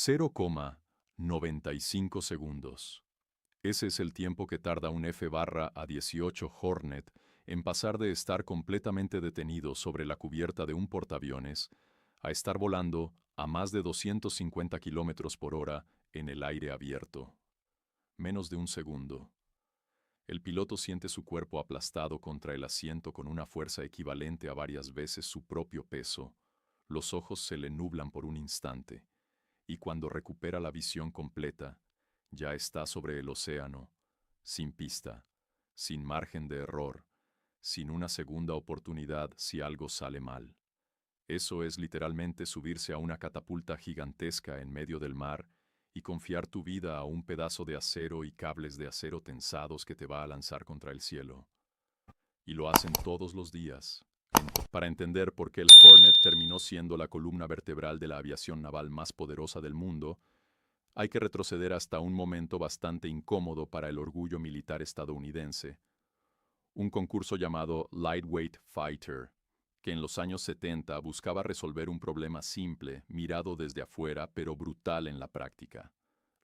0,95 segundos. Ese es el tiempo que tarda un F-18 Hornet en pasar de estar completamente detenido sobre la cubierta de un portaaviones a estar volando a más de 250 kilómetros por hora en el aire abierto. Menos de un segundo. El piloto siente su cuerpo aplastado contra el asiento con una fuerza equivalente a varias veces su propio peso. Los ojos se le nublan por un instante, y cuando recupera la visión completa, ya está sobre el océano, sin pista, sin margen de error, sin una segunda oportunidad si algo sale mal. Eso es literalmente subirse a una catapulta gigantesca en medio del mar y confiar tu vida a un pedazo de acero y cables de acero tensados que te va a lanzar contra el cielo. Y lo hacen todos los días. Para entender por qué el Hornet terminó siendo la columna vertebral de la aviación naval más poderosa del mundo, hay que retroceder hasta un momento bastante incómodo para el orgullo militar estadounidense, un concurso llamado Lightweight Fighter, que en los años 70 buscaba resolver un problema simple, mirado desde afuera, pero brutal en la práctica.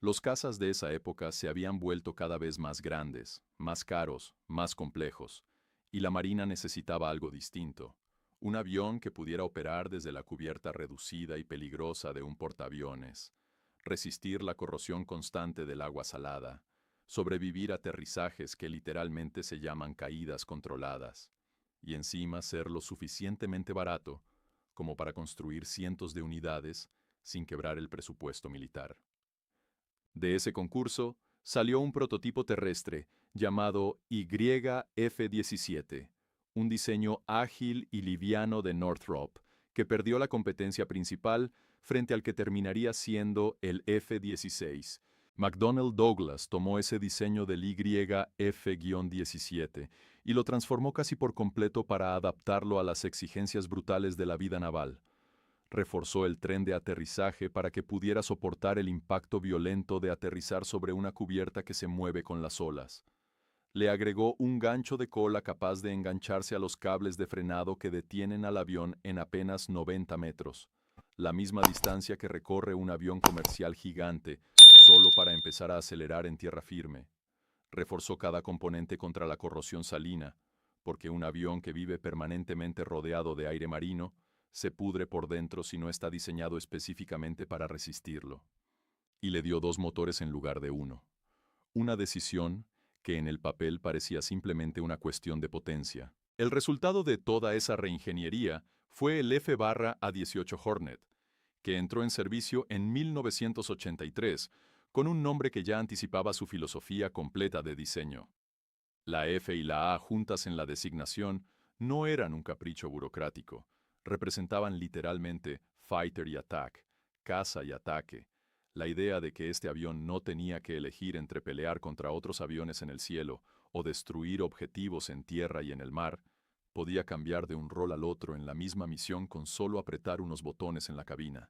Los cazas de esa época se habían vuelto cada vez más grandes, más caros, más complejos, y la Marina necesitaba algo distinto. Un avión que pudiera operar desde la cubierta reducida y peligrosa de un portaaviones, resistir la corrosión constante del agua salada, sobrevivir a aterrizajes que literalmente se llaman caídas controladas, y encima ser lo suficientemente barato como para construir cientos de unidades sin quebrar el presupuesto militar. De ese concurso salió un prototipo terrestre llamado YF-17, un diseño ágil y liviano de Northrop, que perdió la competencia principal frente al que terminaría siendo el F-16. McDonnell Douglas tomó ese diseño del YF-17 y lo transformó casi por completo para adaptarlo a las exigencias brutales de la vida naval. Reforzó el tren de aterrizaje para que pudiera soportar el impacto violento de aterrizar sobre una cubierta que se mueve con las olas. Le agregó un gancho de cola capaz de engancharse a los cables de frenado que detienen al avión en apenas 90 metros, la misma distancia que recorre un avión comercial gigante, solo para empezar a acelerar en tierra firme. Reforzó cada componente contra la corrosión salina, porque un avión que vive permanentemente rodeado de aire marino se pudre por dentro si no está diseñado específicamente para resistirlo. Y le dio 2 motores en lugar de 1. Una decisión que en el papel parecía simplemente una cuestión de potencia. El resultado de toda esa reingeniería fue el F-18 Hornet, que entró en servicio en 1983 con un nombre que ya anticipaba su filosofía completa de diseño. La F y la A juntas en la designación no eran un capricho burocrático, representaban literalmente fighter y attack, caza y ataque. La idea de que este avión no tenía que elegir entre pelear contra otros aviones en el cielo o destruir objetivos en tierra y en el mar, podía cambiar de un rol al otro en la misma misión con solo apretar unos botones en la cabina,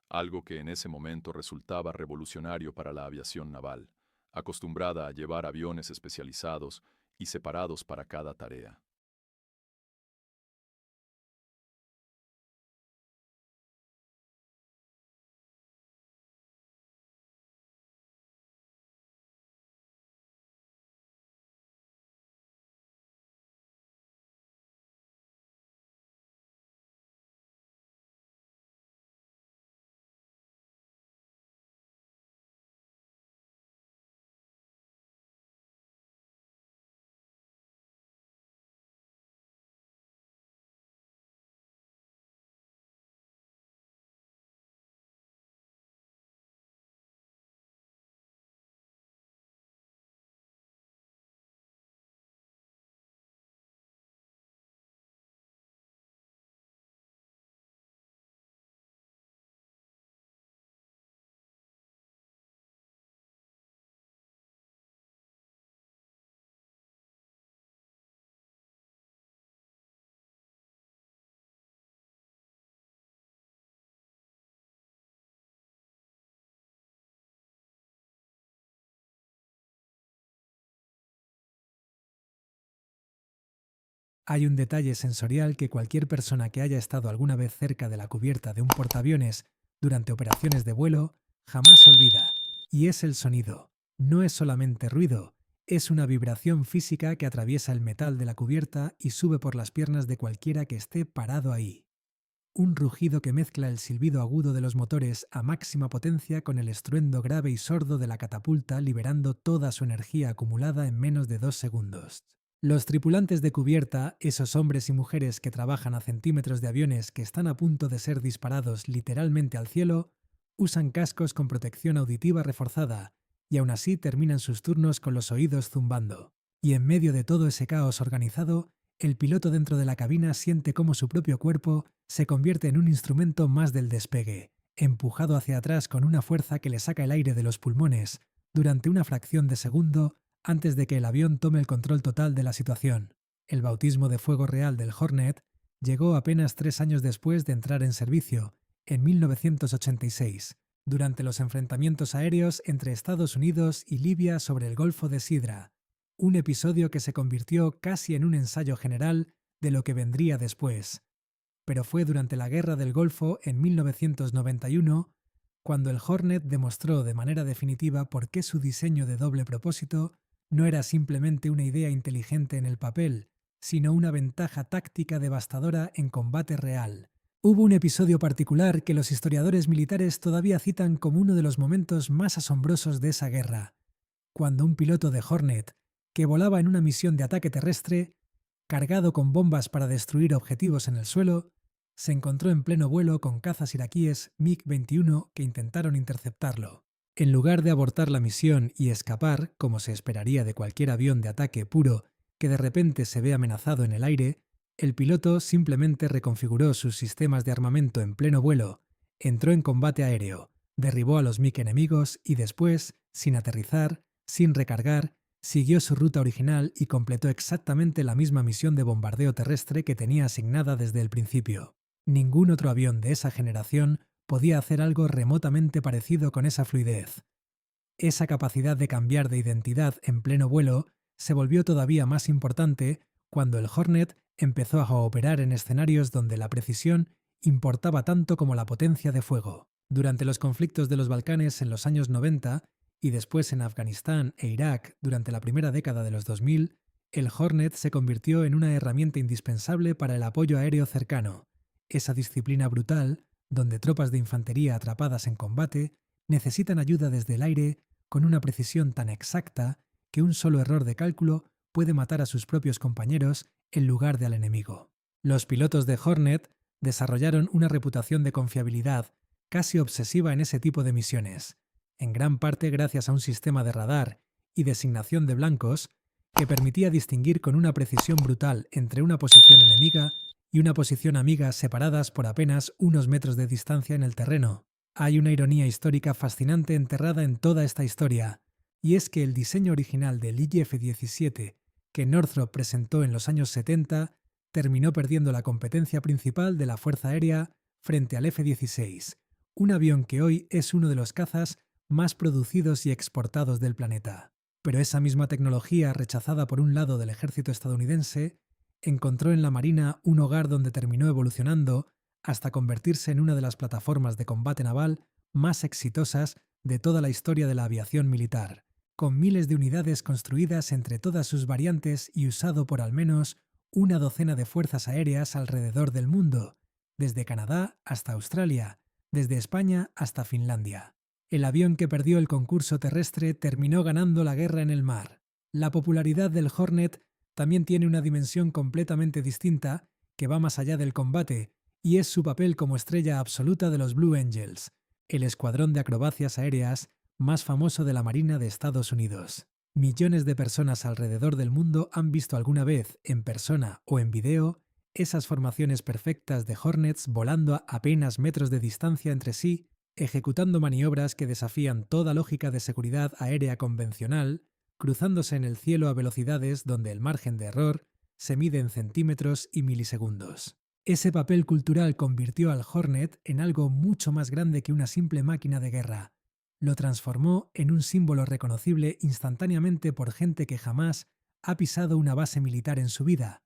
algo que en ese momento resultaba revolucionario para la aviación naval, acostumbrada a llevar aviones especializados y separados para cada tarea. Hay un detalle sensorial que cualquier persona que haya estado alguna vez cerca de la cubierta de un portaaviones durante operaciones de vuelo jamás olvida, y es el sonido. No es solamente ruido, es una vibración física que atraviesa el metal de la cubierta y sube por las piernas de cualquiera que esté parado ahí. Un rugido que mezcla el silbido agudo de los motores a máxima potencia con el estruendo grave y sordo de la catapulta, liberando toda su energía acumulada en menos de 2 segundos. Los tripulantes de cubierta, esos hombres y mujeres que trabajan a centímetros de aviones que están a punto de ser disparados literalmente al cielo, usan cascos con protección auditiva reforzada y aún así terminan sus turnos con los oídos zumbando. Y en medio de todo ese caos organizado, el piloto dentro de la cabina siente cómo su propio cuerpo se convierte en un instrumento más del despegue, empujado hacia atrás con una fuerza que le saca el aire de los pulmones durante una fracción de segundo antes de que el avión tome el control total de la situación. El bautismo de fuego real del Hornet llegó apenas 3 años después de entrar en servicio, en 1986, durante los enfrentamientos aéreos entre Estados Unidos y Libia sobre el Golfo de Sidra, un episodio que se convirtió casi en un ensayo general de lo que vendría después. Pero fue durante la Guerra del Golfo en 1991 cuando el Hornet demostró de manera definitiva por qué su diseño de doble propósito no era simplemente una idea inteligente en el papel, sino una ventaja táctica devastadora en combate real. Hubo un episodio particular que los historiadores militares todavía citan como uno de los momentos más asombrosos de esa guerra, cuando un piloto de Hornet, que volaba en una misión de ataque terrestre, cargado con bombas para destruir objetivos en el suelo, se encontró en pleno vuelo con cazas iraquíes MiG-21 que intentaron interceptarlo. En lugar de abortar la misión y escapar, como se esperaría de cualquier avión de ataque puro que de repente se ve amenazado en el aire, el piloto simplemente reconfiguró sus sistemas de armamento en pleno vuelo, entró en combate aéreo, derribó a los MiG enemigos y después, sin aterrizar, sin recargar, siguió su ruta original y completó exactamente la misma misión de bombardeo terrestre que tenía asignada desde el principio. Ningún otro avión de esa generación podía hacer algo remotamente parecido con esa fluidez. Esa capacidad de cambiar de identidad en pleno vuelo se volvió todavía más importante cuando el Hornet empezó a operar en escenarios donde la precisión importaba tanto como la potencia de fuego. Durante los conflictos de los Balcanes en los años 90 y después en Afganistán e Irak durante la primera década de los 2000, el Hornet se convirtió en una herramienta indispensable para el apoyo aéreo cercano, esa disciplina brutal donde tropas de infantería atrapadas en combate necesitan ayuda desde el aire con una precisión tan exacta que un solo error de cálculo puede matar a sus propios compañeros en lugar de al enemigo. Los pilotos de Hornet desarrollaron una reputación de confiabilidad casi obsesiva en ese tipo de misiones, en gran parte gracias a un sistema de radar y designación de blancos que permitía distinguir con una precisión brutal entre una posición enemiga y una posición amiga separadas por apenas unos metros de distancia en el terreno. Hay una ironía histórica fascinante enterrada en toda esta historia, y es que el diseño original del IF-17 que Northrop presentó en los años 70 terminó perdiendo la competencia principal de la Fuerza Aérea frente al F-16, un avión que hoy es uno de los cazas más producidos y exportados del planeta. Pero esa misma tecnología, rechazada por un lado del ejército estadounidense, encontró en la Marina un hogar donde terminó evolucionando hasta convertirse en una de las plataformas de combate naval más exitosas de toda la historia de la aviación militar, con miles de unidades construidas entre todas sus variantes y usado por al menos una docena de fuerzas aéreas alrededor del mundo, desde Canadá hasta Australia, desde España hasta Finlandia. El avión que perdió el concurso terrestre terminó ganando la guerra en el mar. La popularidad del Hornet también tiene una dimensión completamente distinta que va más allá del combate, y es su papel como estrella absoluta de los Blue Angels, el escuadrón de acrobacias aéreas más famoso de la Marina de Estados Unidos. Millones de personas alrededor del mundo han visto alguna vez, en persona o en video, esas formaciones perfectas de Hornets volando a apenas metros de distancia entre sí, ejecutando maniobras que desafían toda lógica de seguridad aérea convencional, cruzándose en el cielo a velocidades donde el margen de error se mide en centímetros y milisegundos. Ese papel cultural convirtió al Hornet en algo mucho más grande que una simple máquina de guerra. Lo transformó en un símbolo reconocible instantáneamente por gente que jamás ha pisado una base militar en su vida,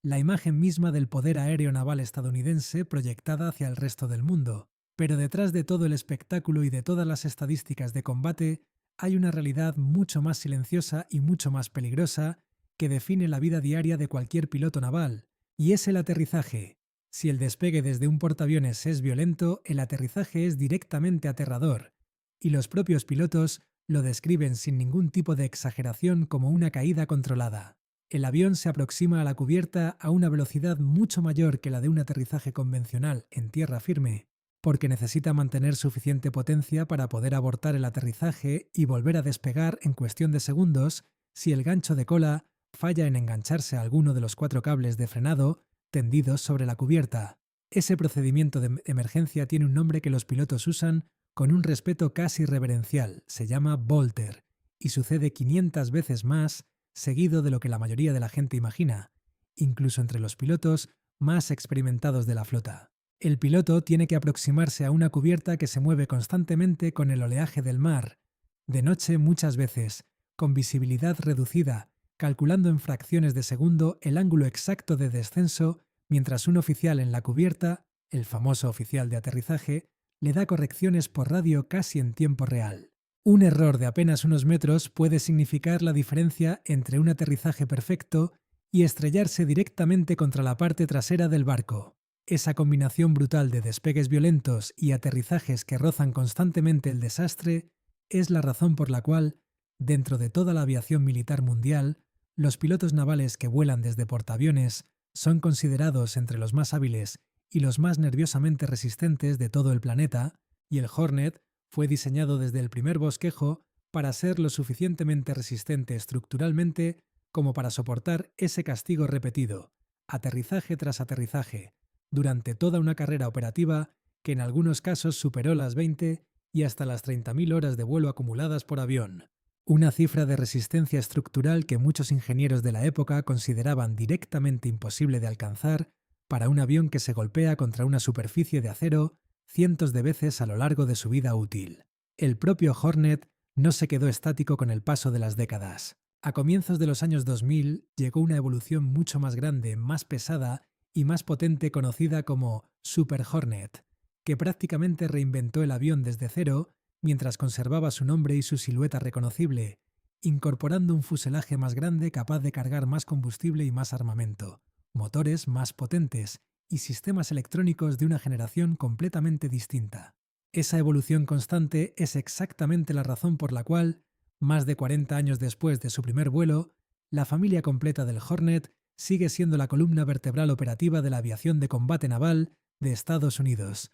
la imagen misma del poder aéreo naval estadounidense proyectada hacia el resto del mundo. Pero detrás de todo el espectáculo y de todas las estadísticas de combate, hay una realidad mucho más silenciosa y mucho más peligrosa que define la vida diaria de cualquier piloto naval, y es el aterrizaje. Si el despegue desde un portaaviones es violento, el aterrizaje es directamente aterrador, y los propios pilotos lo describen sin ningún tipo de exageración como una caída controlada. El avión se aproxima a la cubierta a una velocidad mucho mayor que la de un aterrizaje convencional en tierra firme, porque necesita mantener suficiente potencia para poder abortar el aterrizaje y volver a despegar en cuestión de segundos si el gancho de cola falla en engancharse a alguno de los 4 cables de frenado tendidos sobre la cubierta. Ese procedimiento de emergencia tiene un nombre que los pilotos usan con un respeto casi reverencial, se llama Volter, y sucede 500 veces más seguido de lo que la mayoría de la gente imagina, incluso entre los pilotos más experimentados de la flota. El piloto tiene que aproximarse a una cubierta que se mueve constantemente con el oleaje del mar, de noche muchas veces, con visibilidad reducida, calculando en fracciones de segundo el ángulo exacto de descenso, mientras un oficial en la cubierta, el famoso oficial de aterrizaje, le da correcciones por radio casi en tiempo real. Un error de apenas unos metros puede significar la diferencia entre un aterrizaje perfecto y estrellarse directamente contra la parte trasera del barco. Esa combinación brutal de despegues violentos y aterrizajes que rozan constantemente el desastre es la razón por la cual, dentro de toda la aviación militar mundial, los pilotos navales que vuelan desde portaaviones son considerados entre los más hábiles y los más nerviosamente resistentes de todo el planeta, y el Hornet fue diseñado desde el primer bosquejo para ser lo suficientemente resistente estructuralmente como para soportar ese castigo repetido, aterrizaje tras aterrizaje, durante toda una carrera operativa que en algunos casos superó las 20 y hasta las 30.000 horas de vuelo acumuladas por avión. Una cifra de resistencia estructural que muchos ingenieros de la época consideraban directamente imposible de alcanzar para un avión que se golpea contra una superficie de acero cientos de veces a lo largo de su vida útil. El propio Hornet no se quedó estático con el paso de las décadas. A comienzos de los años 2000 llegó una evolución mucho más grande, más pesada y más potente conocida como Super Hornet, que prácticamente reinventó el avión desde cero mientras conservaba su nombre y su silueta reconocible, incorporando un fuselaje más grande capaz de cargar más combustible y más armamento, motores más potentes y sistemas electrónicos de una generación completamente distinta. Esa evolución constante es exactamente la razón por la cual, más de 40 años después de su primer vuelo, la familia completa del Hornet sigue siendo la columna vertebral operativa de la aviación de combate naval de Estados Unidos,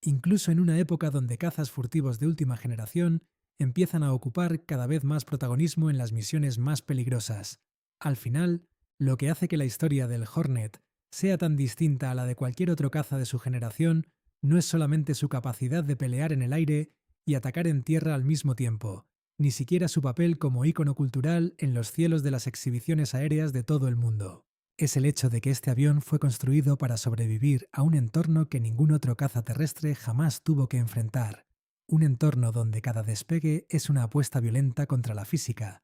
incluso en una época donde cazas furtivos de última generación empiezan a ocupar cada vez más protagonismo en las misiones más peligrosas. Al final, lo que hace que la historia del Hornet sea tan distinta a la de cualquier otro caza de su generación no es solamente su capacidad de pelear en el aire y atacar en tierra al mismo tiempo, ni siquiera su papel como ícono cultural en los cielos de las exhibiciones aéreas de todo el mundo. Es el hecho de que este avión fue construido para sobrevivir a un entorno que ningún otro caza terrestre jamás tuvo que enfrentar. Un entorno donde cada despegue es una apuesta violenta contra la física,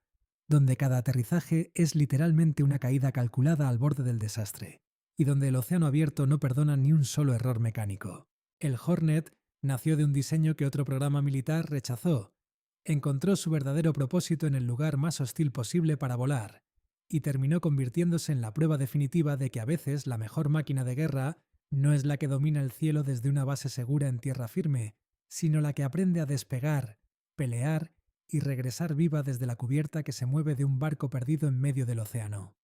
donde cada aterrizaje es literalmente una caída calculada al borde del desastre, y donde el océano abierto no perdona ni un solo error mecánico. El Hornet nació de un diseño que otro programa militar rechazó. Encontró su verdadero propósito en el lugar más hostil posible para volar, y terminó convirtiéndose en la prueba definitiva de que a veces la mejor máquina de guerra no es la que domina el cielo desde una base segura en tierra firme, sino la que aprende a despegar, pelear y regresar viva desde la cubierta que se mueve de un barco perdido en medio del océano.